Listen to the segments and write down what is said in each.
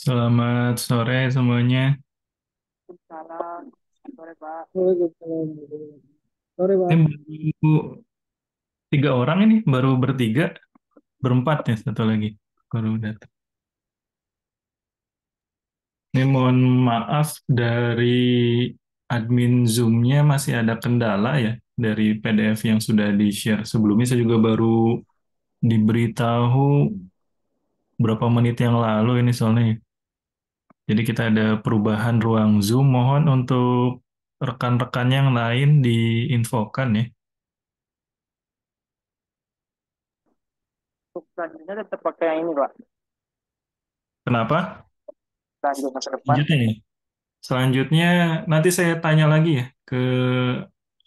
Selamat sore semuanya. Salam, sore Pak. Waalaikumsalam. Sore, Ini Pak. baru tiga orang ini, baru bertiga, berempat ya satu lagi. Baru datang. Ini mohon maaf dari admin Zoom-nya masih ada kendala ya dari PDF yang sudah di-share sebelumnya. Saya juga baru diberitahu berapa menit yang lalu ini soalnya. Jadi kita ada perubahan ruang Zoom. Mohon untuk rekan-rekan yang lain diinfokan ya. Untuk selanjutnya tetap pakai yang ini Pak. Kenapa? Selanjutnya ke depan. Lanjutnya nih. Selanjutnya nanti saya tanya lagi ya ke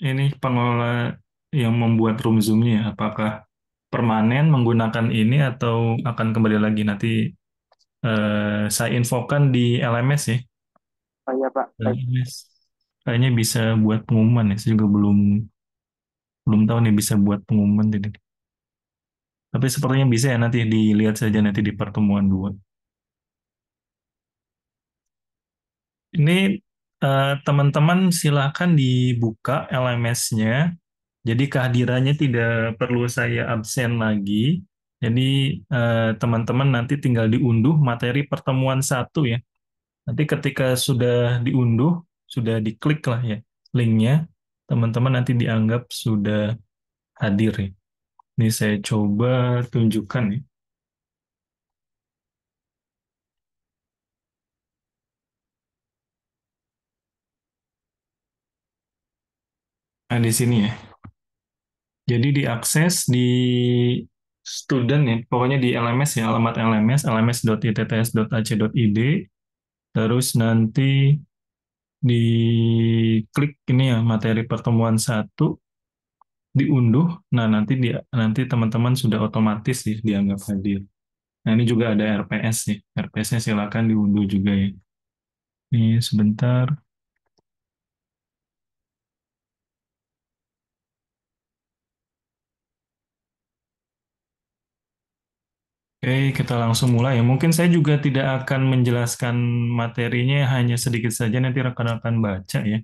ini pengelola yang membuat room Zoom-nya, apakah permanen menggunakan ini atau akan kembali lagi nanti saya infokan di LMS ya. Oh iya Pak. Baik. LMS kayaknya bisa buat pengumuman ya. Saya juga belum belum tahu nih bisa buat pengumuman jadi. Tapi sepertinya bisa ya nanti dilihat saja nanti di pertemuan dua. Ini teman-teman silakan dibuka LMS-nya. Jadi kehadirannya tidak perlu saya absen lagi. Jadi teman-teman nanti tinggal diunduh materi pertemuan satu ya. Nanti ketika sudah diunduh, sudah diklik lah ya linknya, teman-teman nanti dianggap sudah hadir ya. Ini saya coba tunjukkan ya. Nah di sini ya. Jadi diakses di student ya, pokoknya di LMS ya, alamat LMS, lms.itts.ac.id, terus nanti diklik ini ya materi pertemuan satu diunduh. Nah, nanti teman-teman sudah otomatis sih dianggap hadir. Nah, ini juga ada RPS nih. RPS-nya silakan diunduh juga ya. Ini sebentar. Oke, kita langsung mulai ya. Mungkin saya juga tidak akan menjelaskan materinya, hanya sedikit saja nanti rekan-rekan baca ya.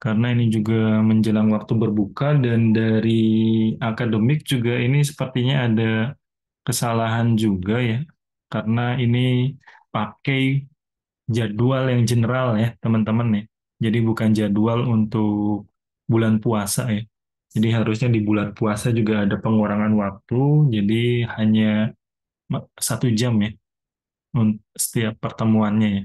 Karena ini juga menjelang waktu berbuka dan dari akademik juga ini sepertinya ada kesalahan juga ya, karena ini pakai jadwal yang general ya, teman-teman ya. Jadi bukan jadwal untuk bulan puasa ya. Jadi harusnya di bulan puasa juga ada pengurangan waktu, jadi hanya 1 jam ya setiap pertemuannya ya.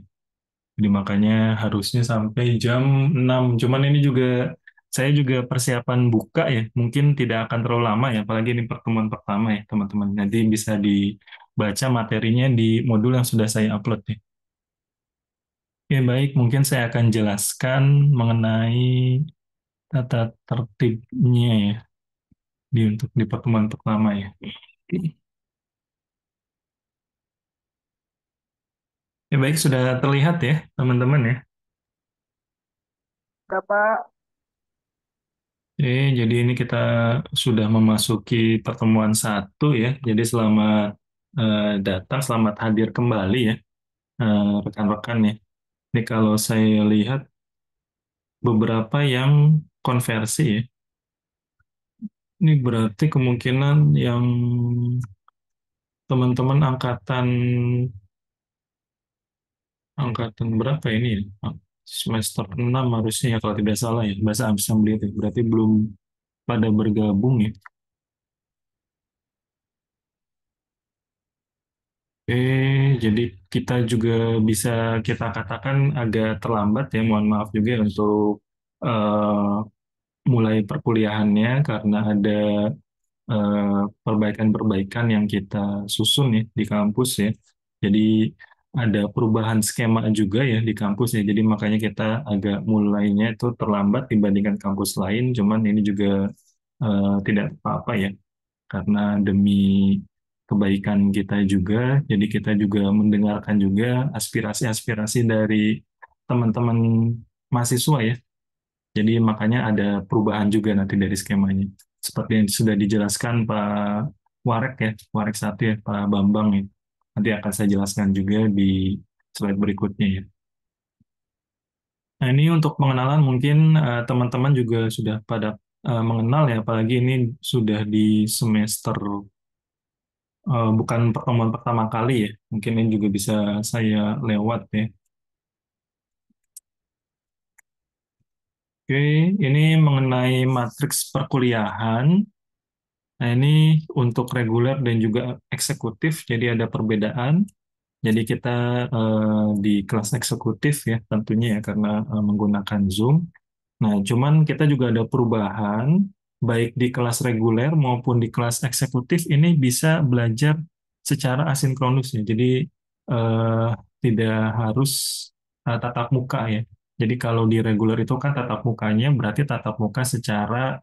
Jadi makanya harusnya sampai jam 6. Cuman ini juga saya juga persiapan buka ya. Mungkin tidak akan terlalu lama ya. Apalagi ini pertemuan pertama ya teman-teman. Nanti bisa dibaca materinya di modul yang sudah saya upload ya. Ya baik, mungkin saya akan jelaskan mengenai tata tertibnya ya untuk di pertemuan pertama ya. Ya baik, sudah terlihat ya teman-teman ya. Udah Pak. Oke, jadi ini kita sudah memasuki pertemuan satu ya. Jadi selamat datang, selamat hadir kembali ya rekan-rekan ya. Ini kalau saya lihat beberapa yang konversi ya. Ini berarti kemungkinan yang teman-teman angkatan angkatan berapa ini ya? Semester 6 harusnya ya kalau tidak salah ya. Bahasa Assembly itu. Berarti belum pada bergabung ya. Jadi kita juga bisa kita katakan agak terlambat ya, mohon maaf juga ya untuk eh, mulai perkuliahannya karena ada perbaikan-perbaikan yang kita susun ya di kampus ya. Jadi ada perubahan skema juga ya di kampus ya. Jadi makanya kita agak mulainya itu terlambat dibandingkan kampus lain. Cuman ini juga tidak apa-apa ya karena demi kebaikan kita juga, jadi kita juga mendengarkan juga aspirasi-aspirasi dari teman-teman mahasiswa ya. Jadi makanya ada perubahan juga nanti dari skemanya. Seperti yang sudah dijelaskan Pak Warek ya, Warek satu ya, Pak Bambang ya. Nanti akan saya jelaskan juga di slide berikutnya ya. Nah, ini untuk pengenalan mungkin teman-teman juga sudah pada mengenal ya, apalagi ini sudah di semester bukan pertemuan pertama kali ya. Mungkin ini juga bisa saya lewat ya. Oke, ini mengenai matriks perkuliahan. Nah, ini untuk reguler dan juga eksekutif, jadi ada perbedaan. Jadi kita di kelas eksekutif ya tentunya ya karena menggunakan Zoom. Nah, cuman kita juga ada perubahan, baik di kelas reguler maupun di kelas eksekutif ini bisa belajar secara asinkronus ya. Jadi eh, tidak harus tatap muka ya. Jadi kalau di reguler itu kan tatap mukanya berarti tatap muka secara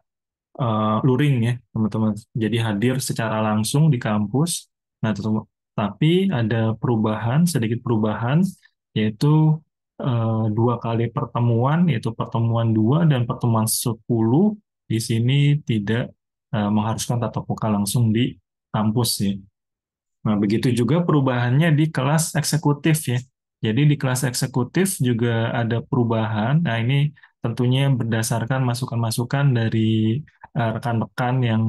luring ya, teman-teman. Jadi hadir secara langsung di kampus. Nah, tapi ada perubahan, sedikit perubahan, yaitu dua kali pertemuan, yaitu pertemuan 2 dan pertemuan 10 di sini tidak mengharuskan tatap muka langsung di kampus ya. Nah, begitu juga perubahannya di kelas eksekutif ya. Jadi di kelas eksekutif juga ada perubahan. Nah, ini tentunya berdasarkan masukan-masukan dari rekan-rekan yang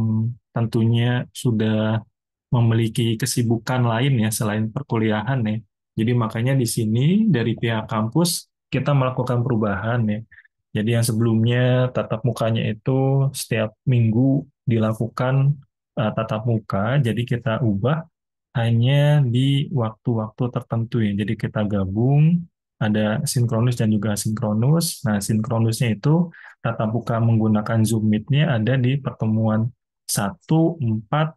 tentunya sudah memiliki kesibukan lain ya selain perkuliahan ya. Jadi makanya di sini dari pihak kampus kita melakukan perubahan ya. Jadi yang sebelumnya tatap mukanya itu setiap minggu dilakukan tatap muka, jadi kita ubah hanya di waktu-waktu tertentu ya. Jadi kita gabung, ada sinkronus dan juga asinkronus. Nah, sinkronusnya itu tatap muka menggunakan Zoom Meet-nya ada di pertemuan 1, 4,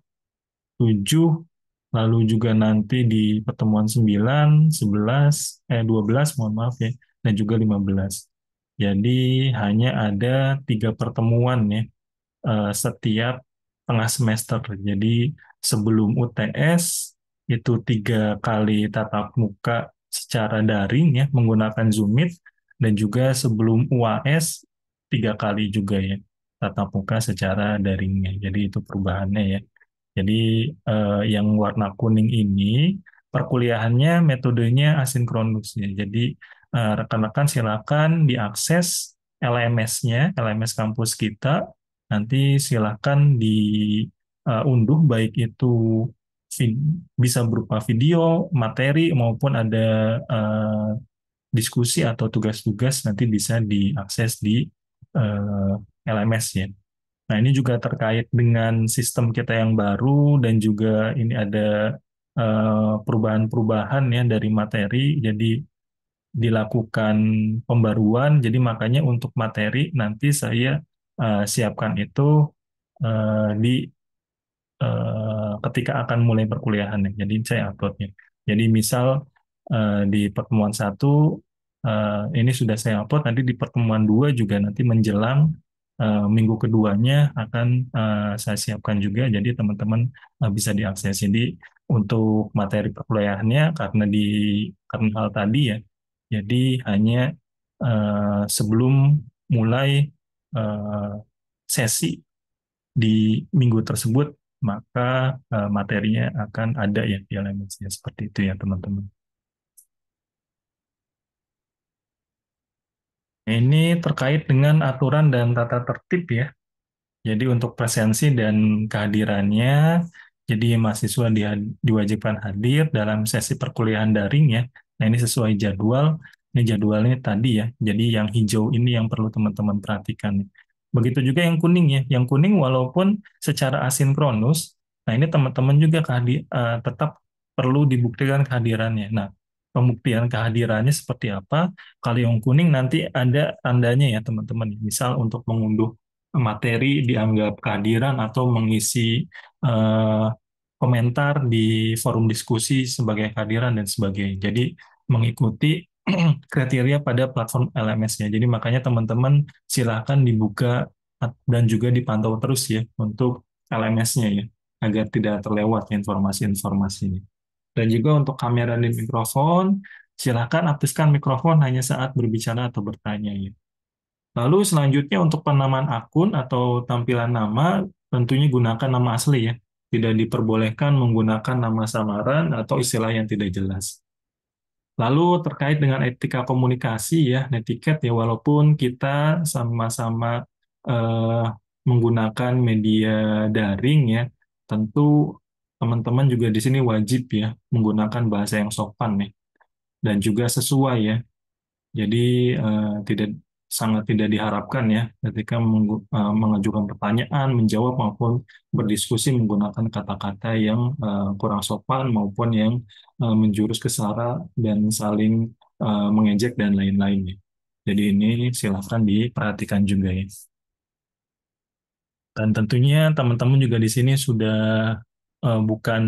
7, lalu juga nanti di pertemuan 9, 11, 12, mohon maaf ya, dan juga 15. Jadi hanya ada 3 pertemuan ya setiap tengah semester. Jadi sebelum UTS itu 3 kali tatap muka secara daring ya menggunakan Zoom Meet dan juga sebelum UAS 3 kali juga ya tatap muka secara daringnya. Jadi itu perubahannya ya. Jadi yang warna kuning ini perkuliahannya metodenya asinkronus ya. Jadi rekan-rekan silakan diakses LMS-nya, LMS kampus kita. Nanti silakan diunduh baik itu bisa berupa video, materi maupun ada eh, diskusi atau tugas-tugas nanti bisa diakses di eh, LMS ya. Nah, ini juga terkait dengan sistem kita yang baru dan juga ini ada perubahan-perubahan ya dari materi. Jadi dilakukan pembaruan. Jadi makanya untuk materi nanti saya siapkan itu di ketika akan mulai perkuliahan ya. Jadi saya uploadnya. Jadi misal di pertemuan 1 ini sudah saya upload, nanti di pertemuan 2 juga nanti menjelang minggu keduanya akan saya siapkan juga. Jadi teman-teman bisa diakses. Jadi untuk materi perkuliahannya karena hal tadi ya. Jadi hanya sebelum mulai eh, sesi di minggu tersebut, maka materinya akan ada ya di LMS-nya. Seperti itu ya teman-teman. Ini terkait dengan aturan dan tata tertib ya. Jadi untuk presensi dan kehadirannya, jadi mahasiswa diwajibkan hadir dalam sesi perkuliahan daring ya. Nah ini sesuai jadwal, ini jadwalnya tadi ya. Jadi yang hijau ini yang perlu teman-teman perhatikan. Begitu juga yang kuning ya. Yang kuning walaupun secara asinkronus, nah ini teman-teman juga tetap perlu dibuktikan kehadirannya. Nah, pembuktian kehadirannya seperti apa? Kalau yang kuning nanti ada tandanya ya teman-teman. Misal untuk mengunduh materi dianggap kehadiran atau mengisi eh, komentar di forum diskusi sebagai kehadiran dan sebagainya. Jadi mengikuti kriteria pada platform LMS-nya. Jadi makanya teman-teman silahkan dibuka dan juga dipantau terus ya untuk LMS-nya ya, agar tidak terlewat informasi-informasinya. Dan juga untuk kamera dan mikrofon, silahkan aktifkan mikrofon hanya saat berbicara atau bertanya ya. Lalu selanjutnya untuk penamaan akun atau tampilan nama, tentunya gunakan nama asli ya. tidak diperbolehkan menggunakan nama samaran atau istilah yang tidak jelas. Lalu terkait dengan etika komunikasi ya, netiquette ya, walaupun kita sama-sama eh, menggunakan media daring ya, tentu teman-teman juga di sini wajib ya menggunakan bahasa yang sopan nih dan juga sesuai ya. Jadi tidak sangat tidak diharapkan ya ketika mengajukan pertanyaan, menjawab maupun berdiskusi menggunakan kata-kata yang kurang sopan maupun yang menjurus ke sara dan saling mengejek dan lain-lain ya. Jadi ini silakan diperhatikan juga ya. Dan tentunya teman-teman juga di sini sudah bukan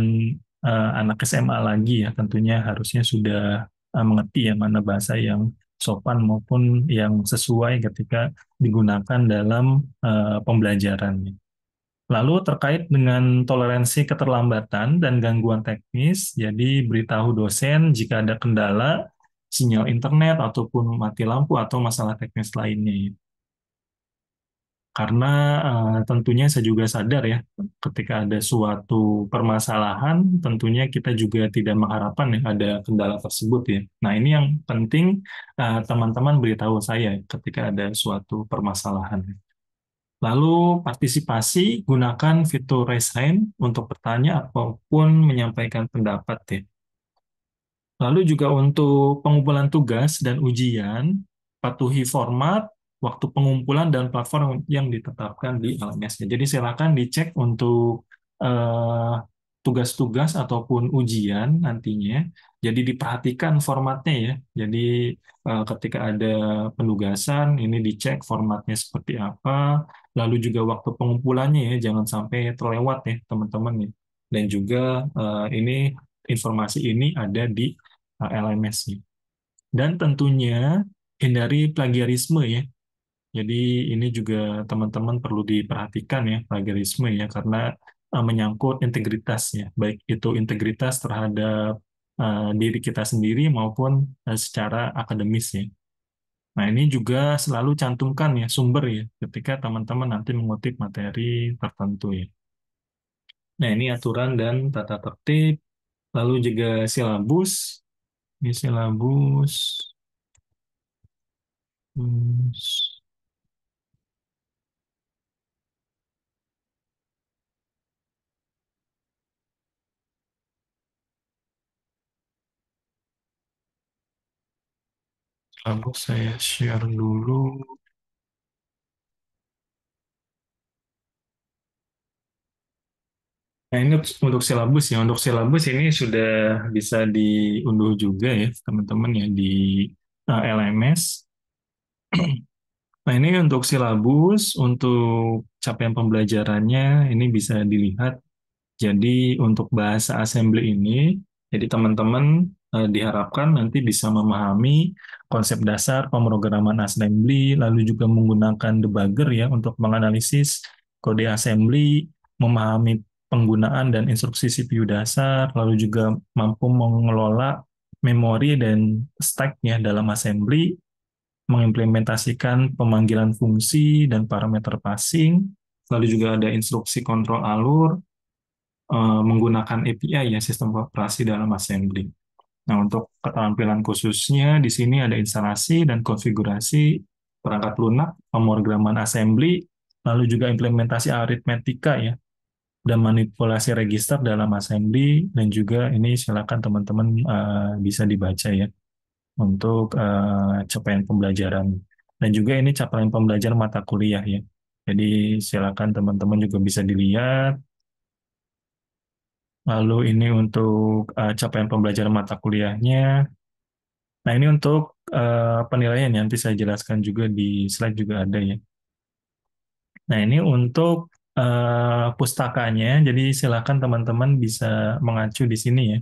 anak SMA lagi ya, tentunya harusnya sudah mengerti ya mana bahasa yang sopan maupun yang sesuai ketika digunakan dalam pembelajaran. Lalu terkait dengan toleransi keterlambatan dan gangguan teknis, jadi beritahu dosen jika ada kendala, sinyal internet ataupun mati lampu atau masalah teknis lainnya. Karena tentunya saya juga sadar ya, ketika ada suatu permasalahan, tentunya kita juga tidak mengharapkan ya ada kendala tersebut ya. Nah, ini yang penting teman-teman beritahu saya ketika ada suatu permasalahan. Lalu partisipasi, gunakan fitur raise hand untuk bertanya ataupun menyampaikan pendapat ya. Lalu juga untuk pengumpulan tugas dan ujian, patuhi format, waktu pengumpulan, dan platform yang ditetapkan di LMS. Jadi silakan dicek untuk eh, tugas-tugas ataupun ujian nantinya. Jadi diperhatikan formatnya ya. Jadi ketika ada penugasan, ini dicek formatnya seperti apa. Lalu juga waktu pengumpulannya ya, jangan sampai terlewat ya teman-teman ya. Dan juga ini informasi ini ada di LMS nih. Dan tentunya hindari plagiarisme ya. Jadi ini juga teman-teman perlu diperhatikan ya plagiarisme ya karena menyangkut integritasnya, baik itu integritas terhadap diri kita sendiri maupun secara akademis ya. Nah, ini juga selalu cantumkan ya sumber ya ketika teman-teman nanti mengutip materi tertentu ya. Nah, ini aturan dan tata tertib, lalu juga silabus. Ini silabus. Hmm, silabus saya share dulu. Nah, ini untuk silabus ya. Untuk silabus ini sudah bisa diunduh juga ya, teman-teman ya di LMS. Nah, ini untuk silabus, untuk capaian pembelajarannya, ini bisa dilihat. Jadi, untuk bahasa assembly ini, jadi teman-teman diharapkan nanti bisa memahami konsep dasar pemrograman assembly, lalu juga menggunakan debugger ya untuk menganalisis kode assembly, memahami penggunaan dan instruksi CPU dasar, lalu juga mampu mengelola memori dan stack ya dalam assembly, mengimplementasikan pemanggilan fungsi dan parameter passing, lalu juga ada instruksi kontrol alur, menggunakan API ya, sistem operasi dalam assembly. Nah, untuk keterampilan khususnya di sini ada instalasi dan konfigurasi perangkat lunak, pemrograman assembly, lalu juga implementasi aritmetika ya, dan manipulasi register dalam assembly, dan juga ini silakan teman-teman bisa dibaca ya untuk capaian pembelajaran. Dan juga ini capaian pembelajaran mata kuliah ya. Jadi silakan teman-teman juga bisa dilihat. Lalu ini untuk capaian pembelajaran mata kuliahnya. Nah, ini untuk penilaian nanti saya jelaskan juga di slide juga ada ya. Nah, ini untuk pustakanya. Jadi silakan teman-teman bisa mengacu di sini ya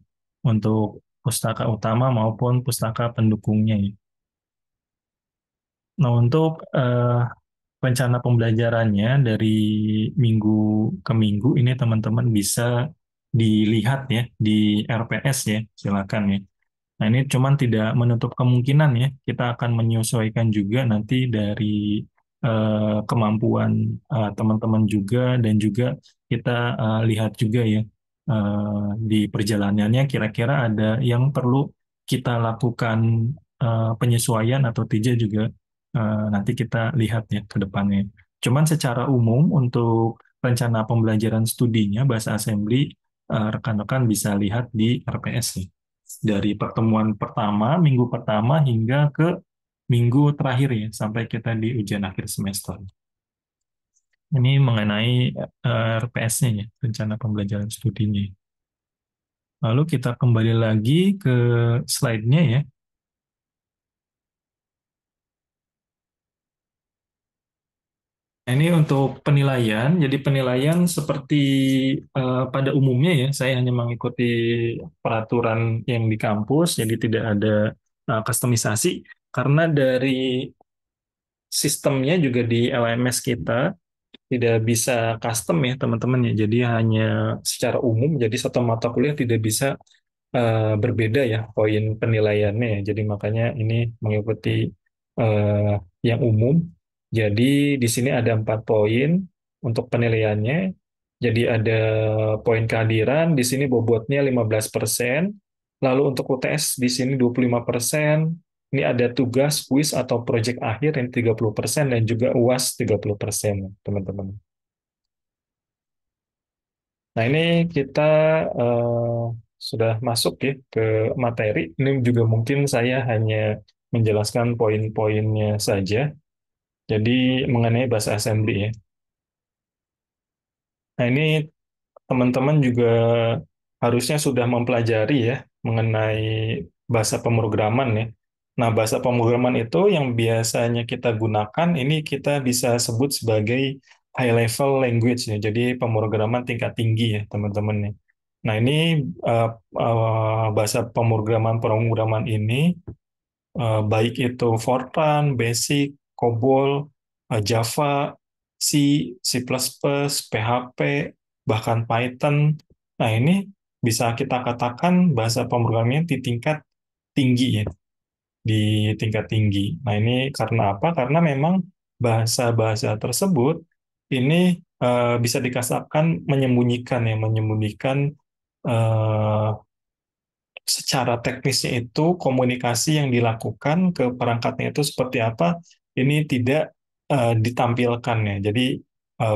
untuk pustaka utama maupun pustaka pendukungnya ya. Nah, untuk rencana pembelajarannya dari minggu ke minggu ini teman-teman bisa dilihat ya di RPS ya, silakan ya. Nah, ini cuman tidak menutup kemungkinan ya, kita akan menyesuaikan juga nanti dari kemampuan teman-teman juga, dan juga kita lihat juga ya di perjalanannya kira-kira ada yang perlu kita lakukan penyesuaian atau tidak juga, nanti kita lihat ya ke depannya. Cuman secara umum untuk rencana pembelajaran studinya bahasa assembly, rekan-rekan bisa lihat di RPS nih. Dari pertemuan pertama, minggu pertama hingga ke minggu terakhir ya, sampai kita di ujian akhir semester. Ini mengenai RPS-nya ya, rencana pembelajaran studinya. Lalu kita kembali lagi ke slide-nya ya. Ini untuk penilaian. Jadi penilaian seperti pada umumnya ya, saya hanya mengikuti peraturan yang di kampus, jadi tidak ada kustomisasi. Karena dari sistemnya juga di LMS kita tidak bisa custom ya teman-teman ya. Jadi hanya secara umum, jadi satu mata kuliah tidak bisa berbeda ya poin penilaiannya ya. Jadi makanya ini mengikuti eh, yang umum. Jadi di sini ada 4 poin untuk penilaiannya. Jadi ada poin kehadiran, di sini bobotnya 15%. Lalu untuk UTS di sini 25%. Ini ada tugas, kuis atau proyek akhir yang 30%, dan juga UAS 30%, teman-teman. Nah, ini kita eh, sudah masuk ya ke materi. Ini juga mungkin saya hanya menjelaskan poin-poinnya saja. Jadi mengenai bahasa assembly ya. Nah, ini teman-teman juga harusnya sudah mempelajari ya mengenai bahasa pemrograman ya. Nah, bahasa pemrograman itu yang biasanya kita gunakan ini kita bisa sebut sebagai high level language ya. Jadi pemrograman tingkat tinggi ya, teman-teman nih. Nah, ini eh, bahasa pemrograman pemrograman ini baik itu Fortran, Basic, COBOL, Java, C, C++, PHP, bahkan Python. Nah, ini bisa kita katakan bahasa pemrogramannya di tingkat tinggi ya, di tingkat tinggi. Nah, ini karena apa? Karena memang bahasa-bahasa tersebut ini bisa dikatakan menyembunyikan ya, menyembunyikan eh, secara teknisnya itu komunikasi yang dilakukan ke perangkatnya itu seperti apa, ini tidak ditampilkan ya. Jadi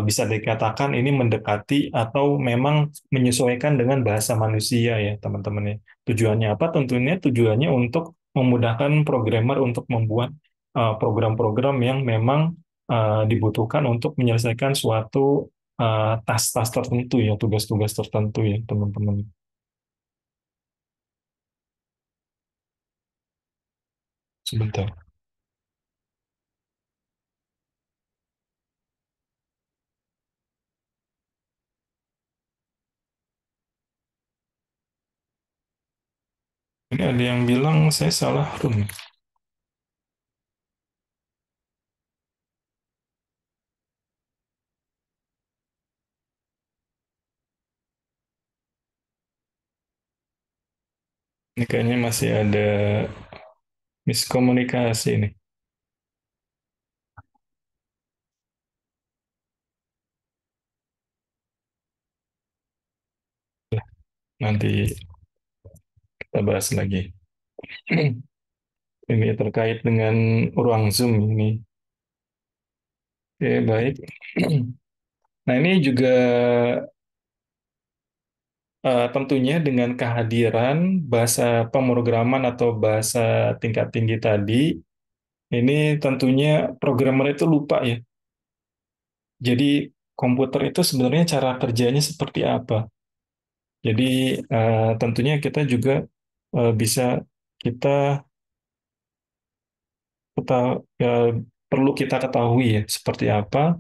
bisa dikatakan ini mendekati atau memang menyesuaikan dengan bahasa manusia ya, teman-teman ya. Tujuannya apa? Tentunya tujuannya untuk memudahkan programmer untuk membuat program-program yang memang dibutuhkan untuk menyelesaikan suatu tas-tas tertentu ya, tugas-tugas tertentu ya, teman-teman. Sebentar. Ini ada yang bilang saya salah room. Ini kayaknya masih ada miskomunikasi nih. Nanti kita bahas lagi. Ini terkait dengan ruang Zoom ini. Oke, baik. Nah, ini juga tentunya dengan kehadiran bahasa pemrograman atau bahasa tingkat tinggi tadi, ini tentunya programmer itu lupa ya. Jadi komputer itu sebenarnya cara kerjanya seperti apa. Jadi tentunya kita juga bisa kita kita perlu kita ketahui ya seperti apa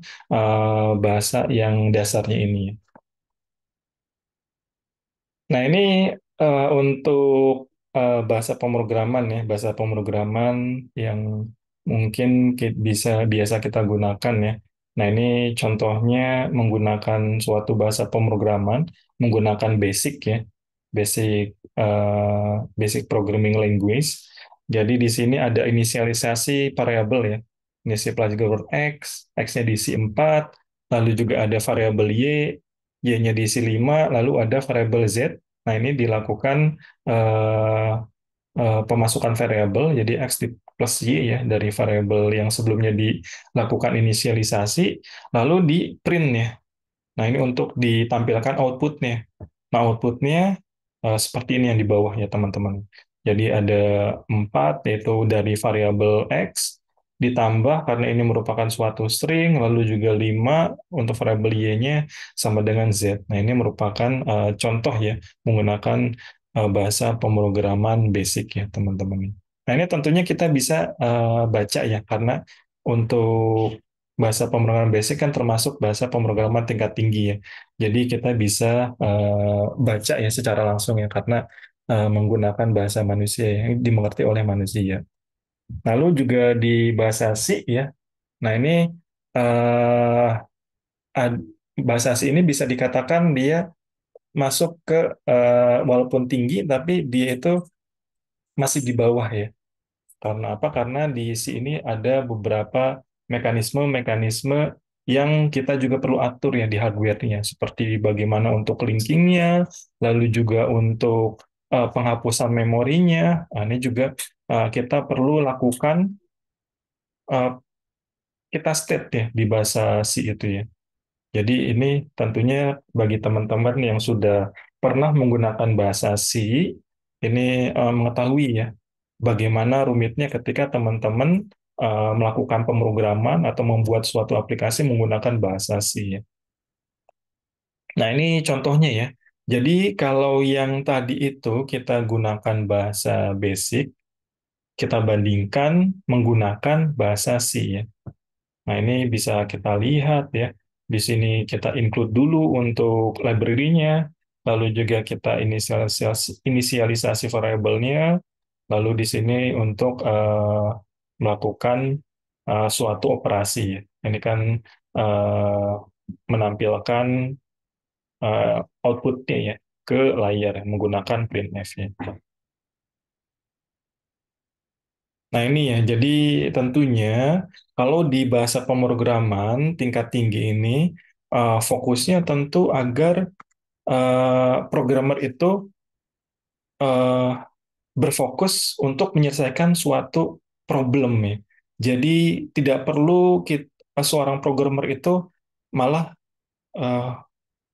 bahasa yang dasarnya ini. Nah, ini untuk bahasa pemrograman ya, bahasa pemrograman yang mungkin bisa biasa kita gunakan ya. Nah, ini contohnya menggunakan suatu bahasa pemrograman, menggunakan basic ya, basic basic programming language. Jadi di sini ada inisialisasi variabel ya. ngisi placeholder X, X-nya diisi 4, lalu juga ada variabel Y, Y-nya diisi 5, lalu ada variabel Z. Nah, ini dilakukan eh, pemasukan variabel, jadi X plus Y ya, dari variabel yang sebelumnya dilakukan inisialisasi, lalu di print ya. Nah, ini untuk ditampilkan outputnya. Nah, outputnya seperti ini yang di bawah ya, teman-teman. Jadi ada 4, yaitu dari variabel X, ditambah karena ini merupakan suatu string, lalu juga 5 untuk variabel Y-nya sama dengan Z. Nah, ini merupakan contoh ya, menggunakan bahasa pemrograman basic ya, teman-teman. Nah, ini tentunya kita bisa baca ya, karena untuk bahasa pemrograman basic kan termasuk bahasa pemrograman tingkat tinggi ya. Jadi kita bisa baca ya secara langsung ya, karena menggunakan bahasa manusia yang dimengerti oleh manusia. Lalu juga di bahasa C ya. Nah, ini eh, bahasa C ini bisa dikatakan dia masuk ke walaupun tinggi tapi dia itu masih di bawah ya. Karena apa? Karena di sini ada beberapa mekanisme-mekanisme yang kita juga perlu atur ya di hardware-nya, seperti bagaimana untuk linking-nya, lalu juga untuk penghapusan memorinya. Nah, ini juga kita perlu lakukan, uh, kita state ya di bahasa C itu ya. Jadi ini tentunya bagi teman-teman yang sudah pernah menggunakan bahasa C, ini mengetahui ya bagaimana rumitnya ketika teman-teman melakukan pemrograman atau membuat suatu aplikasi menggunakan bahasa C ya. Nah, ini contohnya ya. Jadi kalau yang tadi itu kita gunakan bahasa basic, kita bandingkan menggunakan bahasa C ya. Nah, ini bisa kita lihat ya. Di sini kita include dulu untuk library-nya, lalu juga kita inisialisasi variabelnya, lalu di sini untuk melakukan suatu operasi. Ini kan eh, menampilkan output-nya ya ke layar menggunakan printf-nya. Nah, ini ya, jadi tentunya kalau di bahasa pemrograman tingkat tinggi ini, fokusnya tentu agar programmer itu eh, berfokus untuk menyelesaikan suatu problem ya. Jadi tidak perlu seorang programmer itu malah eh,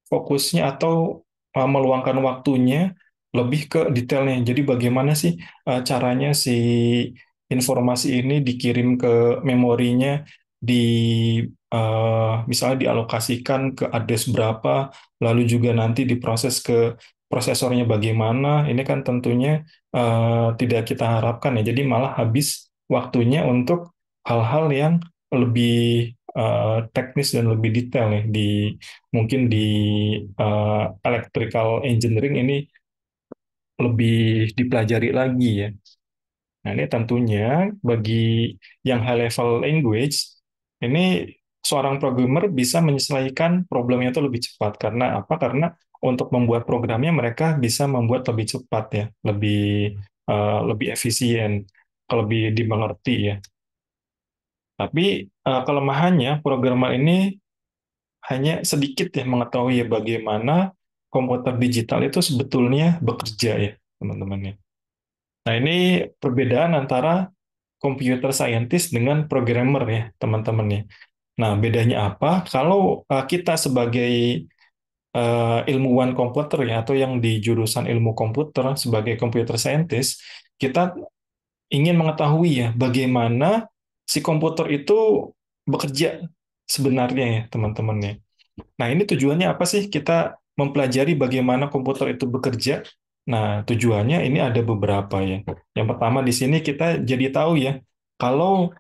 fokusnya atau meluangkan waktunya lebih ke detailnya. Jadi bagaimana sih caranya si informasi ini dikirim ke memorinya, di misalnya dialokasikan ke address berapa, lalu juga nanti diproses ke prosesornya bagaimana. Ini kan tentunya tidak kita harapkan ya. Jadi malah habis waktunya untuk hal-hal yang lebih teknis dan lebih detail nih di mungkin di electrical engineering ini lebih dipelajari lagi ya. Nah, ini tentunya bagi yang high level language, ini seorang programmer bisa menyelesaikan problemnya itu lebih cepat. Karena apa? Karena untuk membuat programnya mereka bisa membuat lebih cepat ya, lebih efisien, lebih dimengerti ya. Tapi kelemahannya programmer ini hanya sedikit ya mengetahui ya bagaimana komputer digital itu sebetulnya bekerja ya, teman-teman ya. Nah, ini perbedaan antara computer scientist dengan programmer ya, teman-teman ya. Nah, bedanya apa? Kalau kita sebagai ilmuwan komputer ya, atau yang di jurusan ilmu komputer sebagai computer scientist, kita ingin mengetahui ya bagaimana si komputer itu bekerja sebenarnya ya, teman-teman ya. Nah, ini tujuannya apa sih kita mempelajari bagaimana komputer itu bekerja? Nah, tujuannya ini ada beberapa ya. Yang pertama di sini kita jadi tahu ya, kalau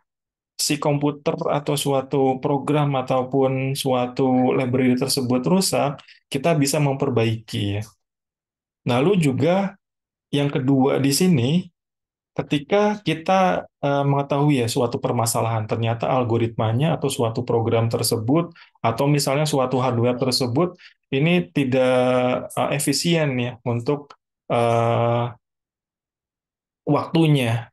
si komputer atau suatu program ataupun suatu library tersebut rusak, kita bisa memperbaiki ya. Lalu juga yang kedua di sini, ketika kita mengetahui ya suatu permasalahan, ternyata algoritmanya atau suatu program tersebut atau misalnya suatu hardware tersebut ini tidak efisien ya untuk waktunya.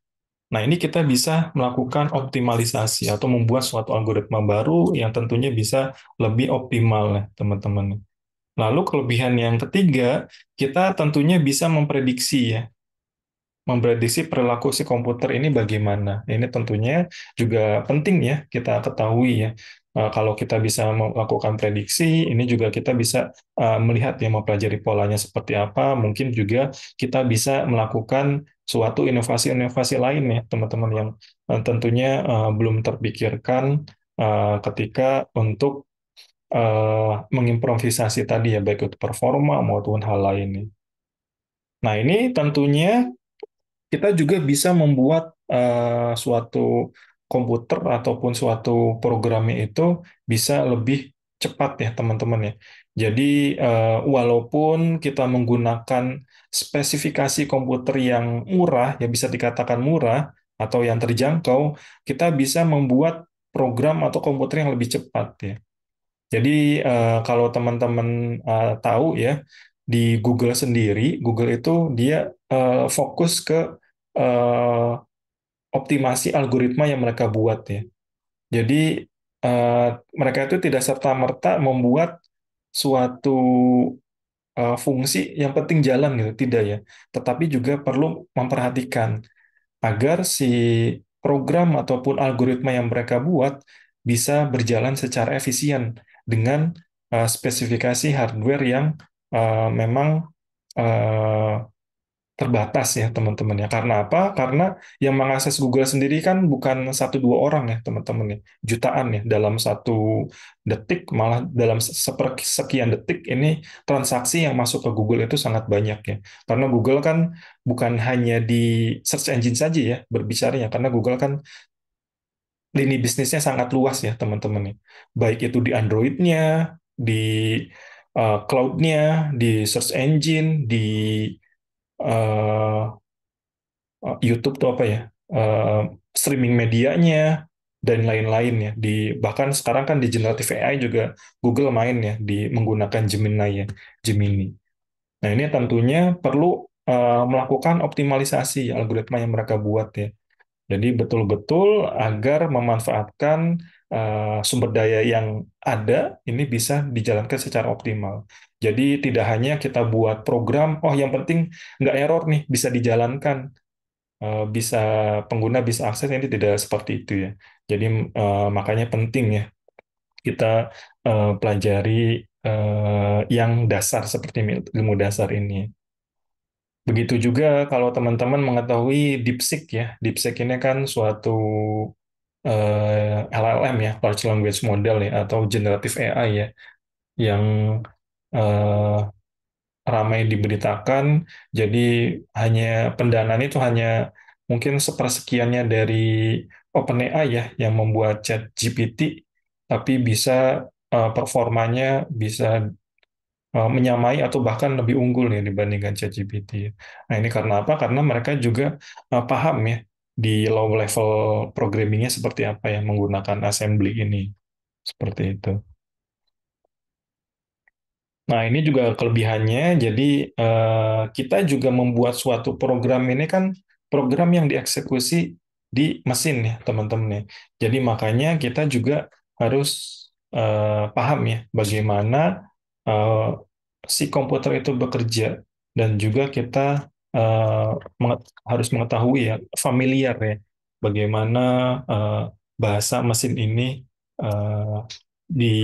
Nah, ini kita bisa melakukan optimalisasi atau membuat suatu algoritma baru yang tentunya bisa lebih optimal ya, teman-teman. Lalu kelebihan yang ketiga, kita tentunya bisa memprediksi ya, memprediksi perilaku si komputer ini bagaimana. Ini tentunya juga penting ya kita ketahui ya. Kalau kita bisa melakukan prediksi, ini juga kita bisa melihat ya mempelajari polanya seperti apa. Mungkin juga kita bisa melakukan suatu inovasi-inovasi lain ya teman-teman yang tentunya belum terpikirkan ketika untuk mengimprovisasi tadi ya baik itu performa maupun hal lain. Nah, ini tentunya kita juga bisa membuat suatu komputer ataupun suatu programnya itu bisa lebih cepat ya teman-teman ya. Jadi walaupun kita menggunakan spesifikasi komputer yang murah, ya bisa dikatakan murah atau yang terjangkau, kita bisa membuat program atau komputer yang lebih cepat ya. Jadi kalau teman-teman tahu ya, di Google sendiri, Google itu dia fokus ke eh, optimasi algoritma yang mereka buat ya. Jadi eh, mereka itu tidak serta-merta membuat suatu fungsi yang penting jalan gitu, tidak ya. Tetapi juga perlu memperhatikan agar si program ataupun algoritma yang mereka buat bisa berjalan secara efisien dengan spesifikasi hardware yang memang eh, terbatas ya teman-teman ya. Karena apa? Karena yang mengakses Google sendiri kan bukan satu dua orang ya teman-teman ya, jutaan ya dalam satu detik, malah dalam sekian detik ini transaksi yang masuk ke Google itu sangat banyak ya. Karena Google kan bukan hanya di search engine saja ya berbicaranya, karena Google kan lini bisnisnya sangat luas ya teman-teman ya. Baik itu di Android-nya, di cloud-nya, di search engine, di eh, YouTube tuh apa ya, eh, streaming medianya dan lain-lain ya. Bahkan sekarang kan di generative AI juga Google main ya di menggunakan Gemini ya, Gemini. Nah, ini tentunya perlu melakukan optimalisasi algoritma yang mereka buat ya. Jadi betul-betul agar memanfaatkan sumber daya yang ada ini bisa dijalankan secara optimal. Jadi tidak hanya kita buat program, oh yang penting nggak error nih, bisa dijalankan, bisa pengguna bisa akses, ini tidak seperti itu ya. Jadi makanya penting ya kita pelajari yang dasar seperti ilmu dasar ini. Begitu juga kalau teman-teman mengetahui DeepSeek ya. DeepSeek ini kan suatu LLM ya, Large Language Model ya, atau Generative AI ya, yang eh, ramai diberitakan. Jadi hanya pendanaan itu hanya mungkin sepersekiannya dari OpenAI ya, yang membuat ChatGPT, tapi bisa performanya bisa menyamai atau bahkan lebih unggul nih dibandingkan ChatGPT. Nah, ini karena apa? Karena mereka juga paham ya di low level programmingnya seperti apa ya menggunakan assembly ini. Seperti itu. Nah, ini juga kelebihannya. Jadi, kita juga membuat suatu program ini kan program yang dieksekusi di mesin ya, teman-teman ya. Jadi, makanya kita juga harus paham ya bagaimana eh, si komputer itu bekerja dan juga kita harus mengetahui ya, familiar ya, bagaimana eh, bahasa mesin ini eh, di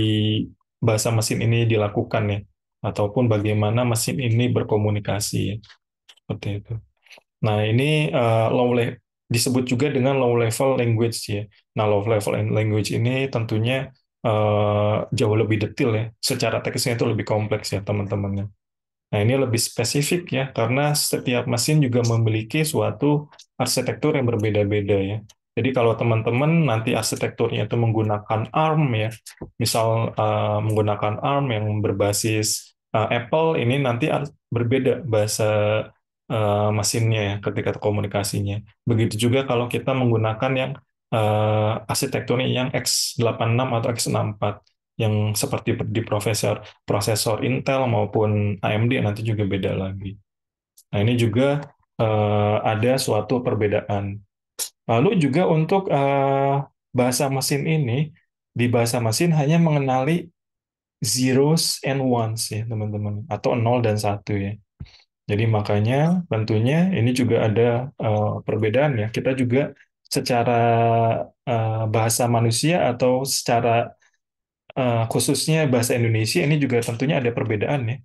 bahasa mesin ini dilakukan ya ataupun bagaimana mesin ini berkomunikasi ya. Seperti itu. Nah, ini disebut juga dengan low level language ya. Nah, low level language ini tentunya jauh lebih detail ya. Secara teksnya itu lebih kompleks ya, teman-teman. Nah, ini lebih spesifik ya, karena setiap mesin juga memiliki suatu arsitektur yang berbeda-beda ya. Jadi kalau teman-teman nanti arsitekturnya itu menggunakan ARM ya, misal menggunakan ARM yang berbasis Apple, ini nanti berbeda bahasa mesinnya ya ketika komunikasinya. Begitu juga kalau kita menggunakan yang arsitekturnya yang x86 atau x64 yang seperti di prosesor Intel maupun AMD nanti juga beda lagi. Nah, ini juga ada suatu perbedaan. Lalu juga untuk bahasa mesin ini, di bahasa mesin hanya mengenali zeros and ones ya teman-teman, atau nol dan satu ya. Jadi makanya tentunya ini juga ada perbedaan ya. Kita juga secara bahasa manusia atau secara khususnya bahasa Indonesia ini juga tentunya ada perbedaan ya.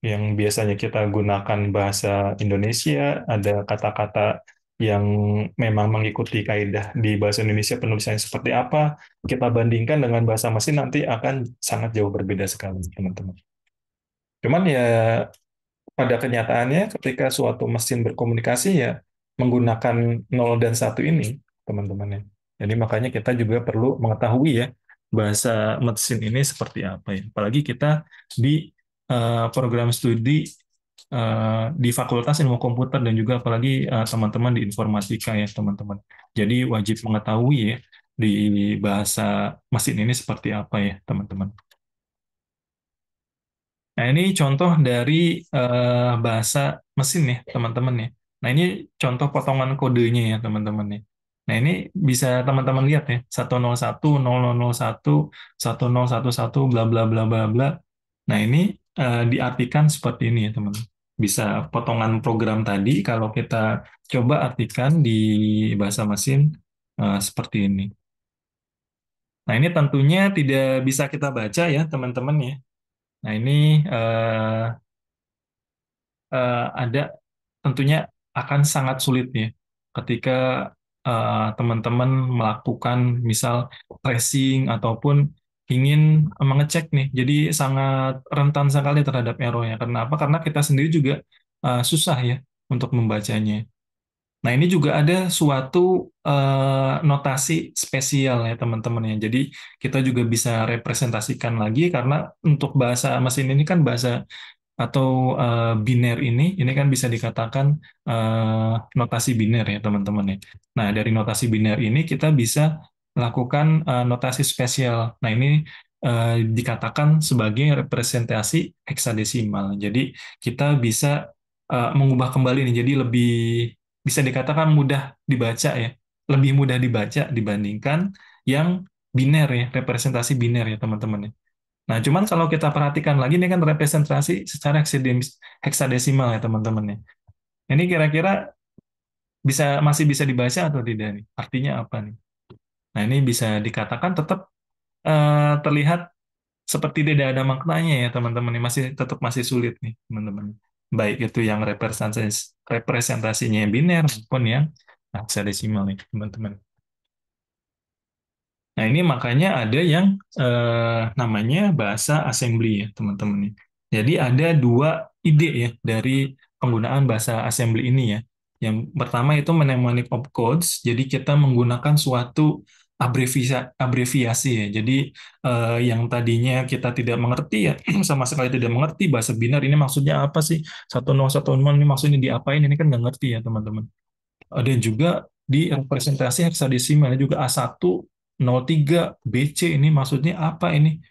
Yang biasanya kita gunakan bahasa Indonesia, ada kata-kata yang memang mengikuti kaidah di bahasa Indonesia penulisannya seperti apa, kita bandingkan dengan bahasa mesin nanti akan sangat jauh berbeda sekali, teman-teman. Cuman ya pada kenyataannya ketika suatu mesin berkomunikasi ya menggunakan nol dan satu ini, teman-teman ya. Jadi makanya kita juga perlu mengetahui ya bahasa mesin ini seperti apa ya. Apalagi kita di program studi di Fakultas Ilmu Komputer dan juga apalagi teman-teman di informatika ya, teman-teman. Jadi wajib mengetahui ya di bahasa mesin ini seperti apa ya, teman-teman. Nah, ini contoh dari bahasa mesin ya, teman-teman ya. Nah, ini contoh potongan kodenya ya, teman-teman ya. Nah, ini bisa teman-teman lihat ya, 101, 0001, 1011, bla bla bla bla bla. Nah, ini diartikan seperti ini ya, teman. Bisa potongan program tadi kalau kita coba artikan di bahasa mesin seperti ini. Nah, ini tentunya tidak bisa kita baca ya, teman-teman ya. Nah, ini ada tentunya akan sangat sulit ya ketika teman-teman melakukan misal tracing ataupun ingin mengecek nih. Jadi sangat rentan sekali terhadap error-nya. Kenapa? Karena kita sendiri juga susah ya untuk membacanya. Nah, ini juga ada suatu notasi spesial ya teman-teman ya. Jadi kita juga bisa representasikan lagi karena untuk bahasa mesin ini kan bahasa atau biner ini kan bisa dikatakan notasi biner ya teman-teman ya. Nah, dari notasi biner ini kita bisa lakukan notasi spesial. Nah, ini dikatakan sebagai representasi heksadesimal. Jadi kita bisa mengubah kembali nih, jadi lebih bisa dikatakan mudah dibaca ya, lebih mudah dibaca dibandingkan yang biner ya, representasi biner ya teman-teman ya. Nah, cuman kalau kita perhatikan lagi ini kan representasi secara heksadesimal ya teman-teman ya. Ini kira-kira masih bisa dibaca atau tidak nih? Artinya apa nih? Nah, ini bisa dikatakan tetap terlihat seperti tidak ada maknanya ya teman-teman. Ini masih sulit nih teman-teman. Baik itu yang representasinya yang biner maupun yang heksadesimal nih teman-teman. Nah, ini makanya ada yang namanya bahasa assembly ya, teman-teman. Jadi ada dua ide ya dari penggunaan bahasa assembly ini ya. Yang pertama itu mnemonic opcodes, jadi kita menggunakan suatu abreviasi ya. Jadi yang tadinya kita tidak mengerti ya, sama sekali tidak mengerti bahasa binar ini maksudnya apa sih? 1010 ini maksudnya diapain? Ini kan nggak ngerti ya, teman-teman. Ada juga di representasi heksadesimal juga A103 BC ini maksudnya apa ini.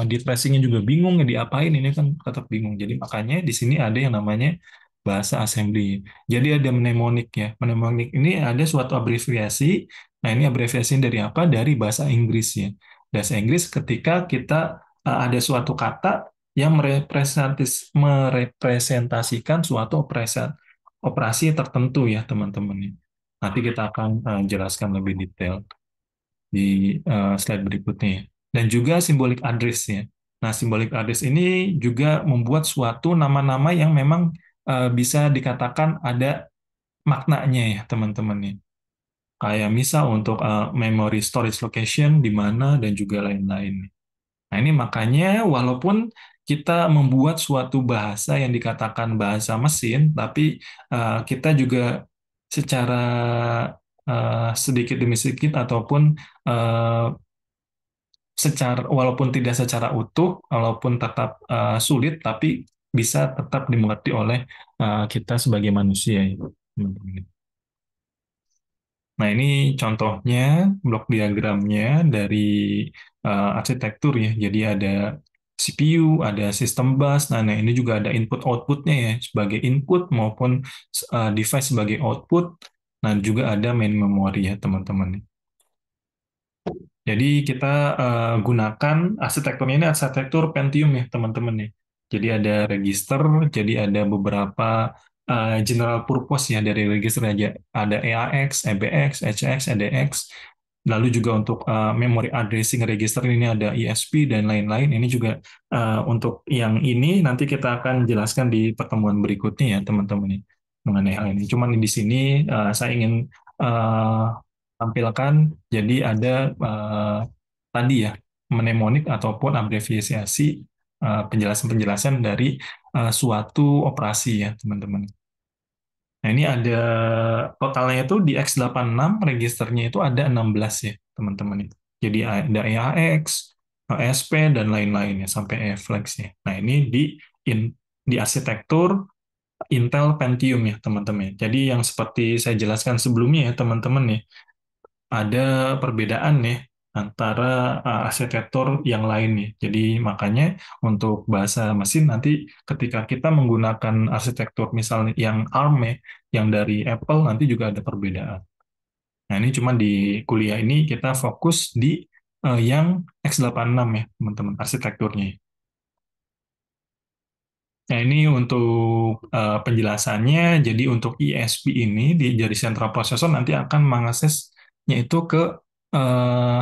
Di tracingnya juga bingung ya diapain ini kan tetap bingung. Jadi makanya di sini ada yang namanya bahasa assembly. Jadi ada mnemonik ya. Mnemonik ini ada suatu abreviasi. Nah, ini abreviasi dari apa? Dari bahasa Inggris ya. Bahasa Inggris ketika kita ada suatu kata yang merepresentasikan suatu operasi tertentu ya teman-teman. Nanti kita akan jelaskan lebih detail di slide berikutnya ya. Dan juga simbolik address ya. Nah, simbolik address ini juga membuat suatu nama-nama yang memang bisa dikatakan ada maknanya ya teman-teman ya. Kayak misal untuk memory storage location di mana dan juga lain-lain. Nah, ini makanya walaupun kita membuat suatu bahasa yang dikatakan bahasa mesin, tapi kita juga secara sedikit demi sedikit ataupun eh, secara walaupun tidak secara utuh, walaupun tetap sulit, tapi bisa tetap dimengerti oleh kita sebagai manusia ya, teman-teman. Nah, ini contohnya blok diagramnya dari arsitektur ya. Jadi ada CPU, ada sistem bus. Nah, ini juga ada input outputnya ya sebagai input maupun device sebagai output. Nah, juga ada main memory ya, teman-teman. Jadi kita gunakan arsitekturnya ini arsitektur Pentium ya teman-teman ya. Jadi ada register, jadi ada beberapa general purpose ya dari register aja. Ada EAX, EBX, HX, EDX. Lalu juga untuk memory addressing register ini ada ISP dan lain-lain. Ini juga untuk yang ini nanti kita akan jelaskan di pertemuan berikutnya ya teman-teman ya mengenai hal ini. Cuman di sini saya ingin eh, tampilkan jadi ada tadi ya mnemonik ataupun abreviasi penjelasan-penjelasan dari suatu operasi ya teman-teman. Nah ini ada totalnya itu di X86 registernya itu ada 16 ya teman-teman itu. Jadi ada EAX, ESP dan lain-lain ya sampai E-Flex ya. Nah ini di arsitektur Intel Pentium ya teman-teman. Jadi yang seperti saya jelaskan sebelumnya ya teman-teman ya ada perbedaan nih antara arsitektur yang lain nih. Jadi makanya untuk bahasa mesin nanti ketika kita menggunakan arsitektur misalnya yang ARM ya, yang dari Apple nanti juga ada perbedaan. Nah ini cuma di kuliah ini kita fokus di yang x86 ya teman-teman arsitekturnya. Nah, ini untuk penjelasannya. Jadi untuk ISP ini di dari central processor nanti akan mengaksesnya itu ke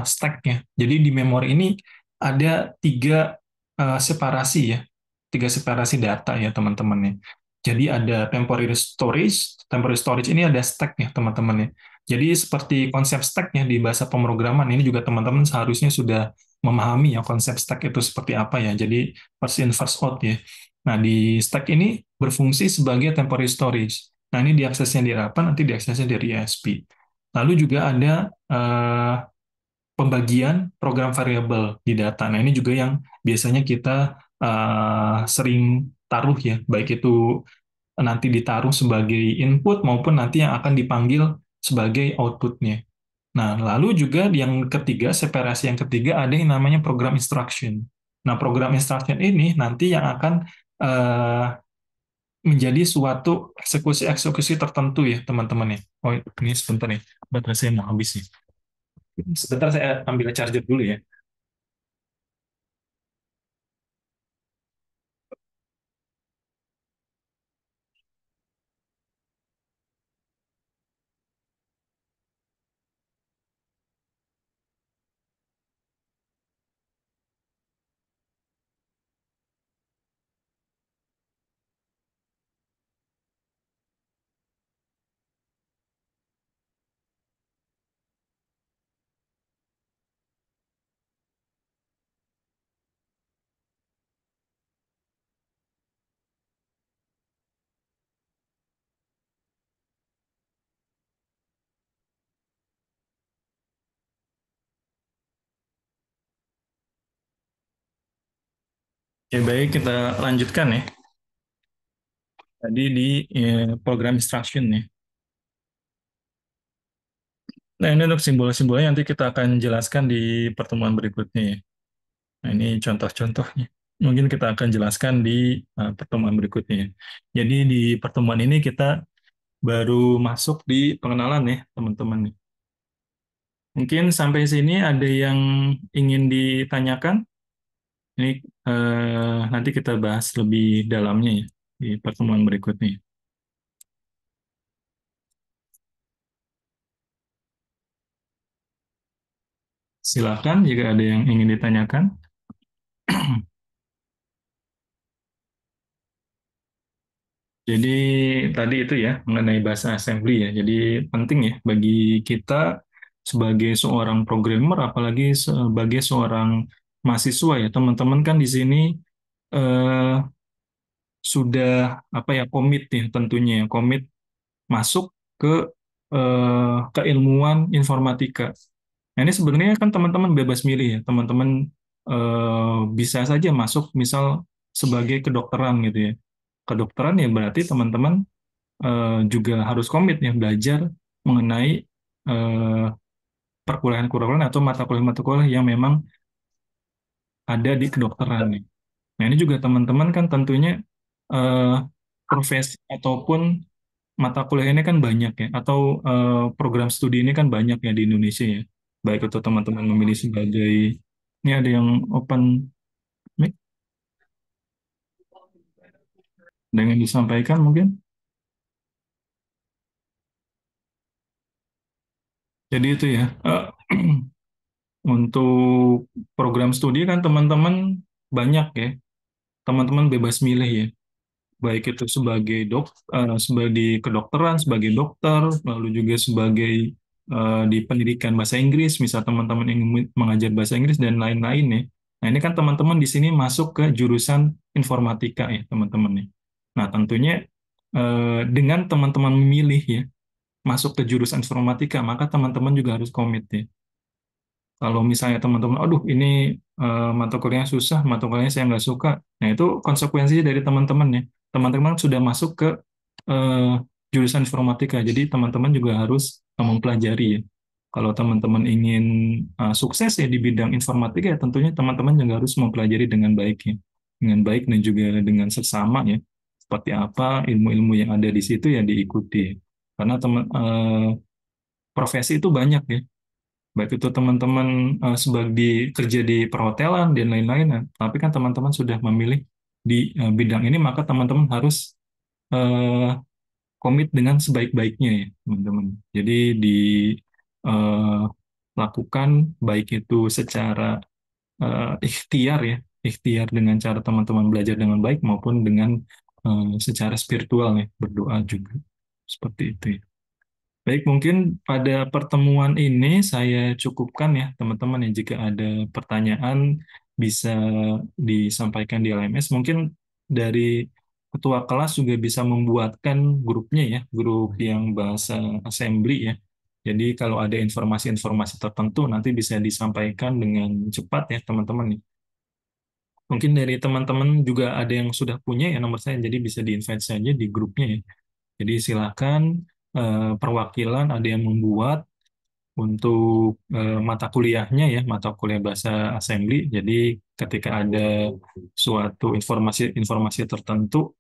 stack-nya. Jadi di memori ini ada tiga separasi ya, tiga separasi data ya teman-teman ya. Jadi ada temporary storage ini ada stack ya teman-teman ya. Jadi seperti konsep stack ya di bahasa pemrograman ini juga teman-teman seharusnya sudah memahami ya konsep stack itu seperti apa ya. Jadi first in first out ya. Nah, di stack ini berfungsi sebagai temporary storage. Nah, ini diaksesnya di apa? Nanti diaksesnya dari ESP. Lalu juga ada pembagian program variabel di data. Nah, ini juga yang biasanya kita sering taruh ya, baik itu nanti ditaruh sebagai input maupun nanti yang akan dipanggil sebagai outputnya. Nah, lalu juga yang ketiga, separasi yang ketiga ada yang namanya program instruction. Nah, program instruction ini nanti yang akan eh, menjadi suatu eksekusi-eksekusi tertentu ya, teman-teman ya. Oh, ini sebentar nih, baterai saya mau habis nih. Sebentar saya ambil charger dulu ya. Ya baik, kita lanjutkan ya. Tadi di program instruction ya. Nah, ini untuk simbol-simbolnya nanti kita akan jelaskan di pertemuan berikutnya ya. Nah, ini contoh-contohnya. Mungkin kita akan jelaskan di pertemuan berikutnya ya. Jadi di pertemuan ini kita baru masuk di pengenalan ya, teman-teman. Mungkin sampai sini ada yang ingin ditanyakan? Ini nanti kita bahas lebih dalamnya ya di pertemuan berikutnya. Silakan jika ada yang ingin ditanyakan. Jadi tadi itu ya mengenai bahasa assembly ya. Jadi penting ya bagi kita sebagai seorang programmer, apalagi sebagai seorang mahasiswa ya. Teman-teman kan di sini eh, sudah apa ya komit ya tentunya ya komit masuk ke keilmuan informatika. Nah, ini sebenarnya kan teman-teman bebas milih ya. Teman-teman bisa saja masuk misal sebagai kedokteran gitu ya. Kedokteran ya berarti teman-teman juga harus komit ya belajar mengenai eh, perkuliahan-perkuliahan atau mata kuliah-mata kuliah yang memang ada di kedokteran nih. Nah, ini juga teman-teman kan tentunya eh, profesi ataupun mata kuliah ini kan banyak ya, atau program studi ini kan banyak ya di Indonesia ya. Baik itu teman-teman memilih sebagai, ini ada yang open mic dengan disampaikan mungkin. Jadi itu ya, untuk program studi kan teman-teman banyak ya, teman-teman bebas milih ya. Baik itu sebagai sebagai kedokteran, sebagai dokter, lalu juga sebagai di pendidikan bahasa Inggris, misal teman-teman ingin mengajar bahasa Inggris dan lain-lain ya. Nah, ini kan teman-teman di sini masuk ke jurusan informatika ya, teman-teman ya. Nah, tentunya dengan teman-teman memilih ya masuk ke jurusan informatika, maka teman-teman juga harus komit ya. Kalau misalnya teman-teman, aduh ini mata kuliahnya susah, mata kuliahnya saya nggak suka. Nah itu konsekuensinya dari teman-teman ya. Teman-teman sudah masuk ke eh, jurusan informatika, jadi teman-teman juga harus mempelajari ya. Kalau teman-teman ingin sukses ya di bidang informatika, ya tentunya teman-teman juga harus mempelajari dengan baik ya. Dengan baik dan juga dengan seksama ya. Seperti apa ilmu-ilmu yang ada di situ ya diikuti. Karena profesi itu banyak ya, baik itu teman-teman sebagai kerja di perhotelan dan lain-lain. Nah, tapi kan teman-teman sudah memilih di bidang ini, maka teman-teman harus eh, komit dengan sebaik-baiknya ya, teman-teman. Jadi dilakukan baik itu secara ikhtiar ya, ikhtiar dengan cara teman-teman belajar dengan baik maupun dengan secara spiritual ya, berdoa juga. Seperti itu ya. Baik, mungkin pada pertemuan ini saya cukupkan ya, teman-teman yang jika ada pertanyaan bisa disampaikan di LMS. Mungkin dari ketua kelas juga bisa membuatkan grupnya ya, grup yang bahasa assembly ya. Jadi kalau ada informasi-informasi tertentu nanti bisa disampaikan dengan cepat ya, teman-teman nih. Mungkin dari teman-teman juga ada yang sudah punya ya nomor saya, jadi bisa di-invite saja di grupnya ya. Jadi silakan perwakilan ada yang membuat untuk mata kuliahnya ya, mata kuliah bahasa assembly. Jadi ketika ada suatu informasi-informasi tertentu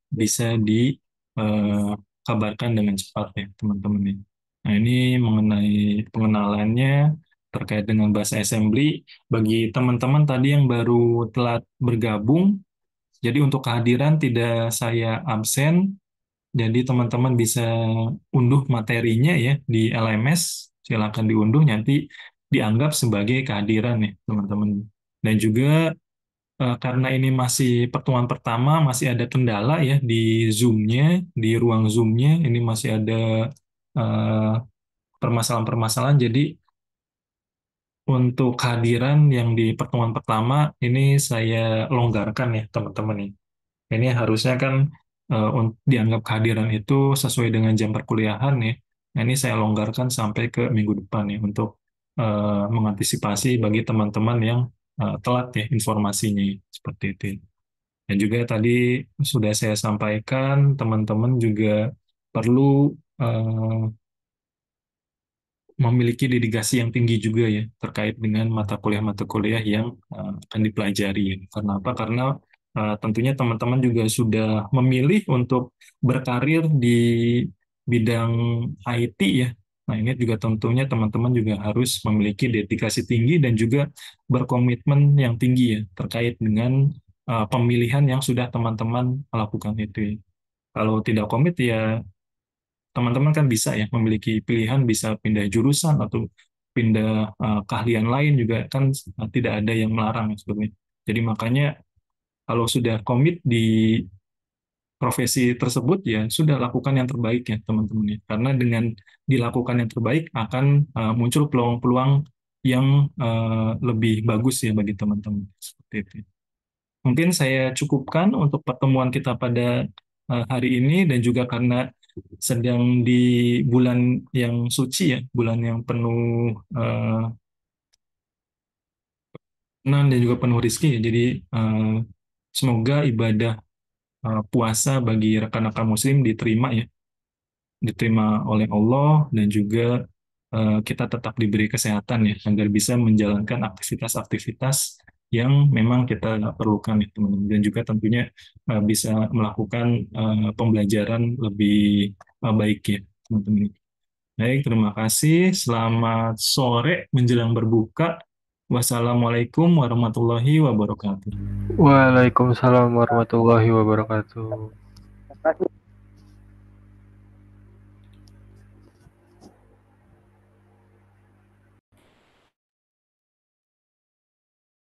bisa dikabarkan dengan cepat ya, teman-teman ini. Nah, ini mengenai pengenalannya terkait dengan bahasa assembly. Bagi teman-teman tadi yang baru telat bergabung, jadi untuk kehadiran tidak saya absen, jadi teman-teman bisa unduh materinya ya di LMS, silakan diunduh nanti dianggap sebagai kehadiran ya teman-teman. Dan juga karena ini masih pertemuan pertama, masih ada kendala ya di Zoom-nya, di ruang Zoom-nya, ini masih ada eh, permasalahan-permasalahan. Jadi untuk kehadiran yang di pertemuan pertama ini saya longgarkan ya teman-teman nih. Ini harusnya kan dianggap kehadiran itu sesuai dengan jam perkuliahan ya. Nah, ini saya longgarkan sampai ke minggu depan ya untuk mengantisipasi bagi teman-teman yang telat ya informasinya seperti itu. Dan juga tadi sudah saya sampaikan teman-teman juga perlu memiliki dedikasi yang tinggi juga ya terkait dengan mata kuliah yang akan dipelajari ya. Karena apa? Karena tentunya teman-teman juga sudah memilih untuk berkarir di bidang IT ya. Nah, ini juga tentunya teman-teman juga harus memiliki dedikasi tinggi dan juga berkomitmen yang tinggi ya terkait dengan pemilihan yang sudah teman-teman lakukan itu ya. Kalau tidak komit ya teman-teman kan bisa ya memiliki pilihan bisa pindah jurusan atau pindah keahlian lain juga kan tidak ada yang melarang sebenarnya. Jadi makanya kalau sudah komit di profesi tersebut ya sudah lakukan yang terbaik ya teman-teman ya. Karena dengan dilakukan yang terbaik akan muncul peluang-peluang yang lebih bagus ya bagi teman-teman seperti itu. Mungkin saya cukupkan untuk pertemuan kita pada hari ini dan juga karena sedang di bulan yang suci ya, bulan yang penuh kenan dan juga penuh rizki ya. Jadi semoga ibadah puasa bagi rekan-rekan muslim diterima ya, diterima oleh Allah dan juga kita tetap diberi kesehatan ya agar bisa menjalankan aktivitas-aktivitas yang memang kita perlukan ya teman-teman dan juga tentunya bisa melakukan pembelajaran lebih baik ya, teman-teman. Baik, terima kasih. Selamat sore menjelang berbuka. Wassalamualaikum warahmatullahi wabarakatuh. Waalaikumsalam warahmatullahi wabarakatuh. Terima kasih.